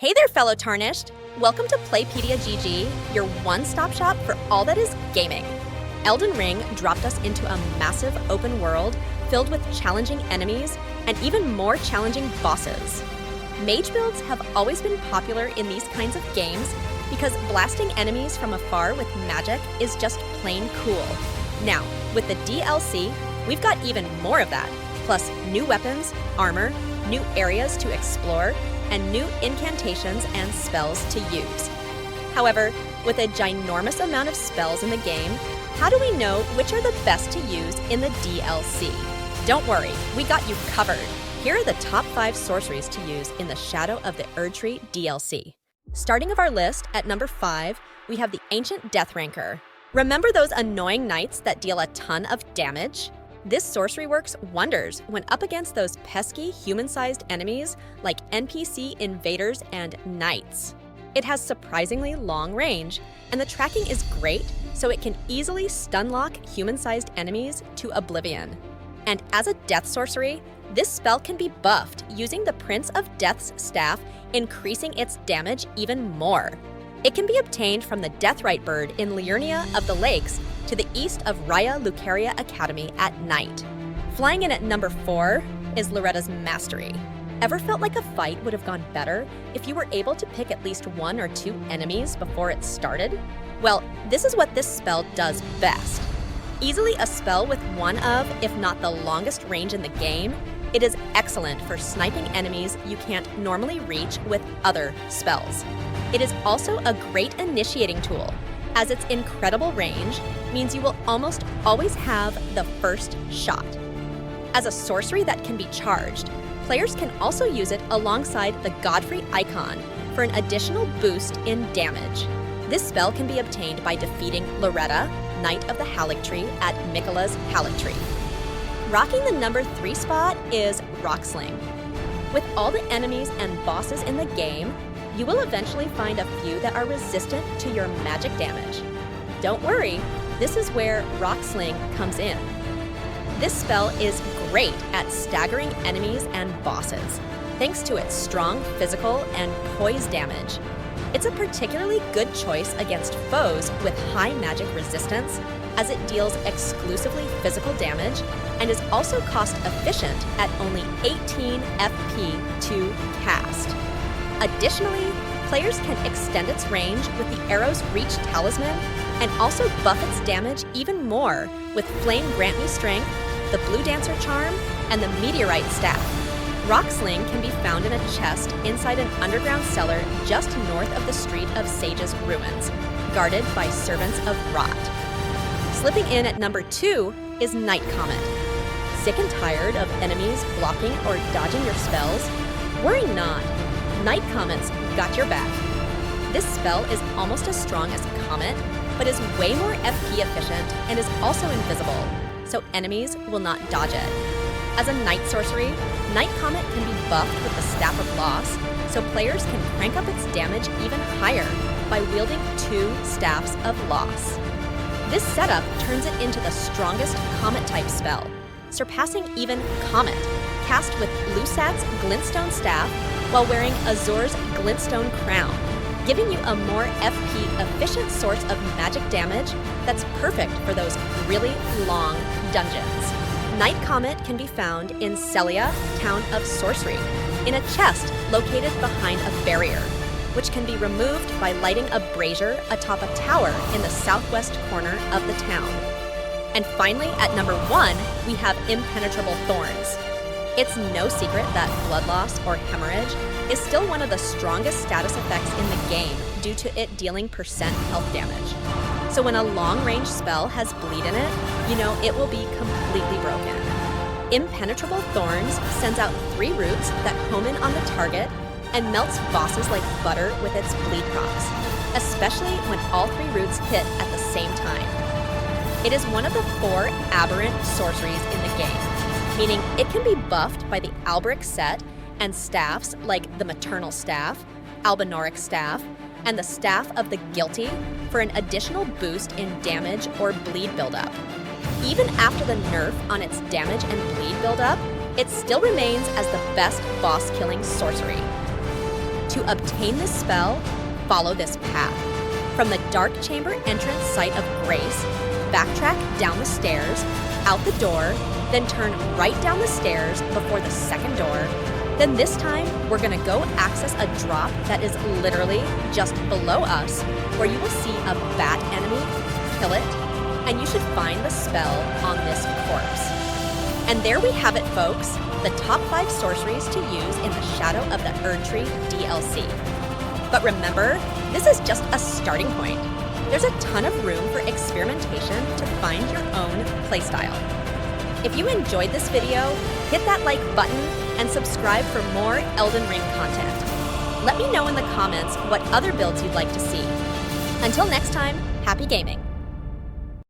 Hey there, fellow Tarnished! Welcome to Playpedia GG, your one-stop shop for all that is gaming. Elden Ring dropped us into a massive open world filled with challenging enemies and even more challenging bosses. Mage builds have always been popular in these kinds of games because blasting enemies from afar with magic is just plain cool. Now, with the DLC, we've got even more of that, plus new weapons, armor, new areas to explore, and new incantations and spells to use. However, with a ginormous amount of spells in the game, how do we know which are the best to use in the DLC? Don't worry, we got you covered. Here are the top 5 sorceries to use in the Shadow of the Erdtree DLC. Starting of our list at number 5, we have the Ancient Death Rancor. Remember those annoying knights that deal a ton of damage? This sorcery works wonders when up against those pesky human-sized enemies like NPC invaders and knights. It has surprisingly long range, and the tracking is great, so it can easily stun-lock human-sized enemies to oblivion. And as a death sorcery, this spell can be buffed using the Prince of Death's staff, increasing its damage even more. It can be obtained from the Deathrite bird in Liurnia of the Lakes to the east of Raya Lucaria Academy at night. Flying in at number 4 is Lorettas Mastery. Ever felt like a fight would have gone better if you were able to pick at least 1 or 2 enemies before it started? Well, this is what this spell does best. Easily a spell with one of, if not the longest range in the game, it is excellent for sniping enemies you can't normally reach with other spells. It is also a great initiating tool, as its incredible range means you will almost always have the first shot. As a sorcery that can be charged, players can also use it alongside the Godfrey icon for an additional boost in damage. This spell can be obtained by defeating Loretta, Knight of the Haligtree, at Miquella's Haligtree. Rocking the number 3 spot is Rockling. With all the enemies and bosses in the game, you will eventually find a few that are resistant to your magic damage. Don't worry, this is where Rockling comes in. This spell is great at staggering enemies and bosses, thanks to its strong physical and poise damage. It's a particularly good choice against foes with high magic resistance, as it deals exclusively physical damage and is also cost efficient at only 18 FP to cast. Additionally, players can extend its range with the arrow's reach talisman and also buff its damage even more with Flame Grant Me Strength, the Blue Dancer Charm, and the Meteorite Staff. Rockling can be found in a chest inside an underground cellar just north of the Street of Sage's ruins, guarded by Servants of Rot. Slipping in at number 2 is Night Comet. Sick and tired of enemies blocking or dodging your spells? Worry not. Night Comet's got your back. This spell is almost as strong as Comet, but is way more FP efficient and is also invisible, so enemies will not dodge it. As a night sorcery, Night Comet can be buffed with the Staff of Loss, so players can crank up its damage even higher by wielding 2 Staffs of Loss. This setup turns it into the strongest Comet-type spell, surpassing even Comet, cast with Lusat's Glintstone Staff while wearing Azur's Glintstone Crown, giving you a more FP-efficient source of magic damage that's perfect for those really long dungeons. Night Comet can be found in Celia, Town of Sorcery, in a chest located behind a barrier, which can be removed by lighting a brazier atop a tower in the southwest corner of the town. And finally, at number 1, we have Impenetrable Thorns. It's no secret that blood loss or hemorrhage is still one of the strongest status effects in the game due to it dealing percent health damage. So when a long-range spell has bleed in it, you know it will be completely broken. Impenetrable Thorns sends out 3 roots that home in on the target and melts bosses like butter with its bleed procs, especially when all 3 roots hit at the same time. It is one of the 4 aberrant sorceries in the game, meaning it can be buffed by the Albric set and staffs like the Maternal Staff, Albinoric Staff, and the Staff of the Guilty for an additional boost in damage or bleed buildup. Even after the nerf on its damage and bleed buildup, it still remains as the best boss-killing sorcery. To obtain this spell, follow this path. From the Dark Chamber entrance site of Grace, backtrack down the stairs, out the door, then turn right down the stairs before the second door. Then this time, we're gonna go access a drop that is literally just below us, where you will see a bat enemy, kill it, and you should find the spell on this corpse. And there we have it, folks, the top 5 sorceries to use in the Shadow of the Erdtree DLC. But remember, this is just a starting point. There's a ton of room for experimentation to find your own playstyle. If you enjoyed this video, hit that like button and subscribe for more Elden Ring content. Let me know in the comments what other builds you'd like to see. Until next time, happy gaming!